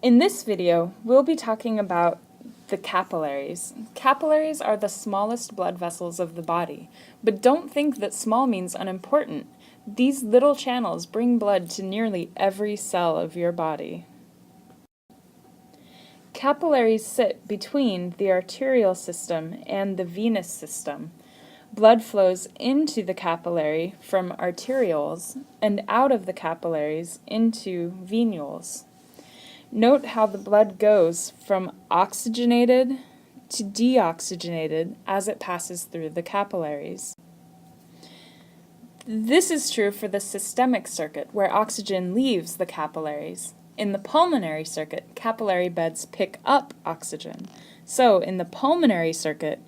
In this video, we'll be talking about the capillaries. Capillaries are the smallest blood vessels of the body, but don't think that small means unimportant. These little channels bring blood to nearly every cell of your body. Capillaries sit between the arterial system and the venous system. Blood flows into the capillary from arterioles and out of the capillaries into venules. Note how the blood goes from oxygenated to deoxygenated as it passes through the capillaries. This is true for the systemic circuit, where oxygen leaves the capillaries. In the pulmonary circuit, capillary beds pick up oxygen. So, in the pulmonary circuit,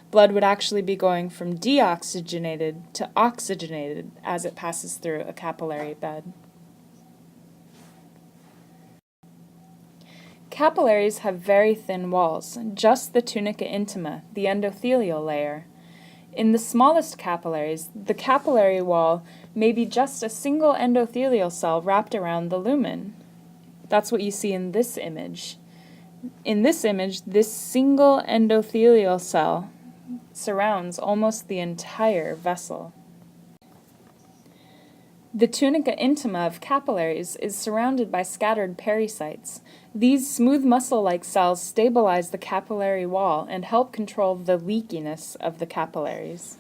blood would actually be going from deoxygenated to oxygenated as it passes through a capillary bed. Capillaries have very thin walls, just the tunica intima, the endothelial layer. In the smallest capillaries, the capillary wall may be just a single endothelial cell wrapped around the lumen. That's what you see in this image. In this image, this single endothelial cell surrounds almost the entire vessel. The tunica intima of capillaries is surrounded by scattered pericytes. These smooth muscle-like cells stabilize the capillary wall and help control the leakiness of the capillaries.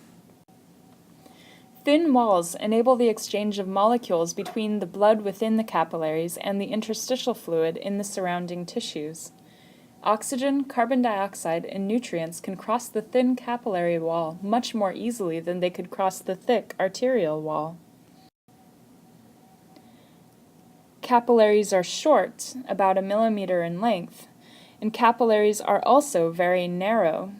Thin walls enable the exchange of molecules between the blood within the capillaries and the interstitial fluid in the surrounding tissues. Oxygen, carbon dioxide, and nutrients can cross the thin capillary wall much more easily than they could cross the thick arterial wall. Capillaries are short, about 1 millimeter in length, and capillaries are also very narrow.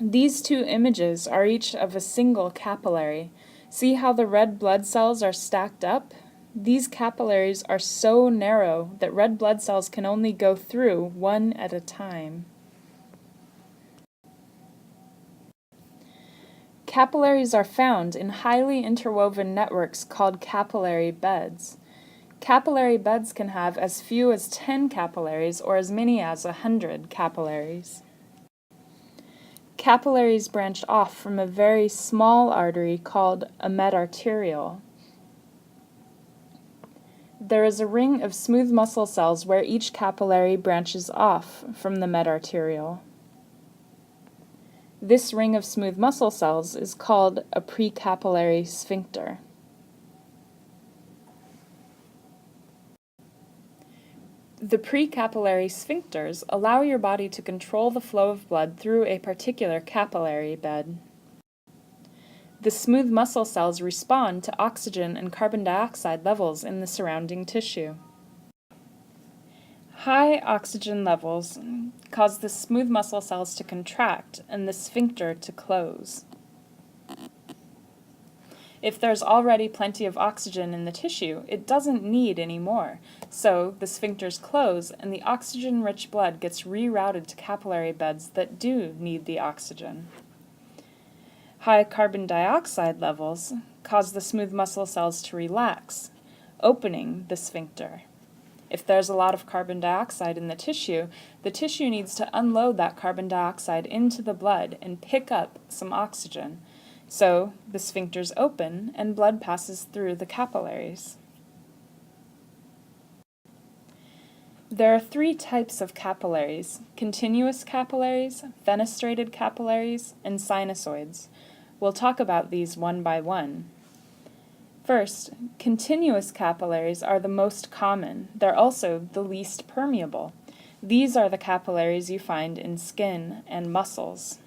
These two images are each of a single capillary. See how the red blood cells are stacked up? These capillaries are so narrow that red blood cells can only go through one at a time. Capillaries are found in highly interwoven networks called capillary beds. Capillary beds can have as few as 10 capillaries or as many as 100 capillaries. Capillaries branch off from a very small artery called a medarteriole. There is a ring of smooth muscle cells where each capillary branches off from the medarteriole. This ring of smooth muscle cells is called a precapillary sphincter. The precapillary sphincters allow your body to control the flow of blood through a particular capillary bed. The smooth muscle cells respond to oxygen and carbon dioxide levels in the surrounding tissue. High oxygen levels cause the smooth muscle cells to contract and the sphincter to close. If there's already plenty of oxygen in the tissue, it doesn't need any more, so the sphincters close and the oxygen-rich blood gets rerouted to capillary beds that do need the oxygen. High carbon dioxide levels cause the smooth muscle cells to relax, opening the sphincter. If there's a lot of carbon dioxide in the tissue needs to unload that carbon dioxide into the blood and pick up some oxygen. So, the sphincters open and blood passes through the capillaries. There are 3 types of capillaries: continuous capillaries, fenestrated capillaries, and sinusoids. We'll talk about these one by one. First, continuous capillaries are the most common. They're also the least permeable. These are the capillaries you find in skin and muscles.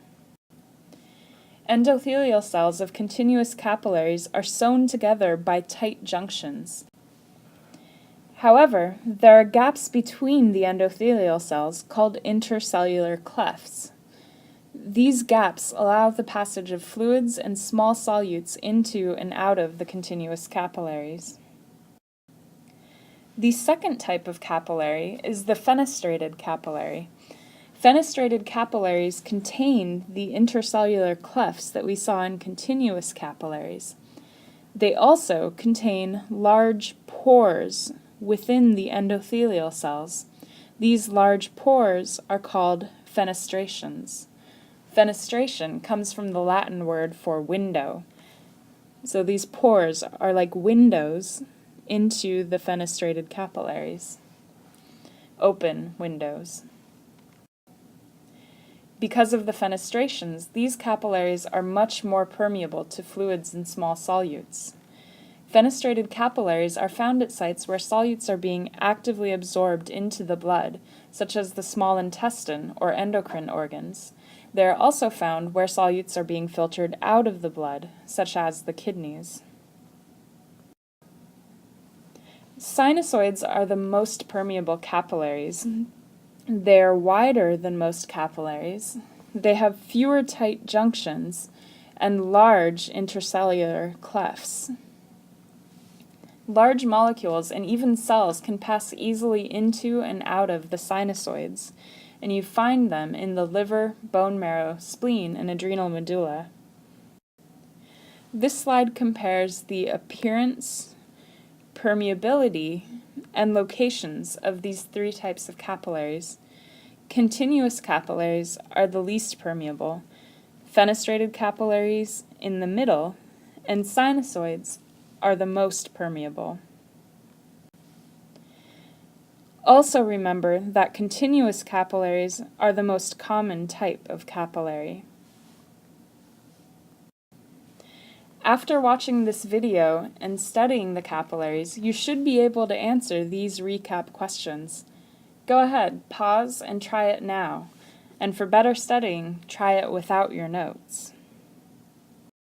Endothelial cells of continuous capillaries are sewn together by tight junctions. However, there are gaps between the endothelial cells called intercellular clefts. These gaps allow the passage of fluids and small solutes into and out of the continuous capillaries. The second type of capillary is the fenestrated capillary. Fenestrated capillaries contain the intercellular clefts that we saw in continuous capillaries. They also contain large pores within the endothelial cells. These large pores are called fenestrations. Fenestration comes from the Latin word for window. So these pores are like windows into the fenestrated capillaries. Open windows. Because of the fenestrations, these capillaries are much more permeable to fluids and small solutes. Fenestrated capillaries are found at sites where solutes are being actively absorbed into the blood, such as the small intestine or endocrine organs. They are also found where solutes are being filtered out of the blood, such as the kidneys. Sinusoids are the most permeable capillaries. They are wider than most capillaries. They have fewer tight junctions and large intercellular clefts. Large molecules and even cells can pass easily into and out of the sinusoids, and you find them in the liver, bone marrow, spleen, and adrenal medulla. This slide compares the appearance, permeability, and locations of these three types of capillaries. Continuous capillaries are the least permeable, fenestrated capillaries in the middle, and sinusoids are the most permeable. Also remember that continuous capillaries are the most common type of capillary. After watching this video and studying the capillaries, you should be able to answer these recap questions. Go ahead, pause and try it now. And for better studying, try it without your notes.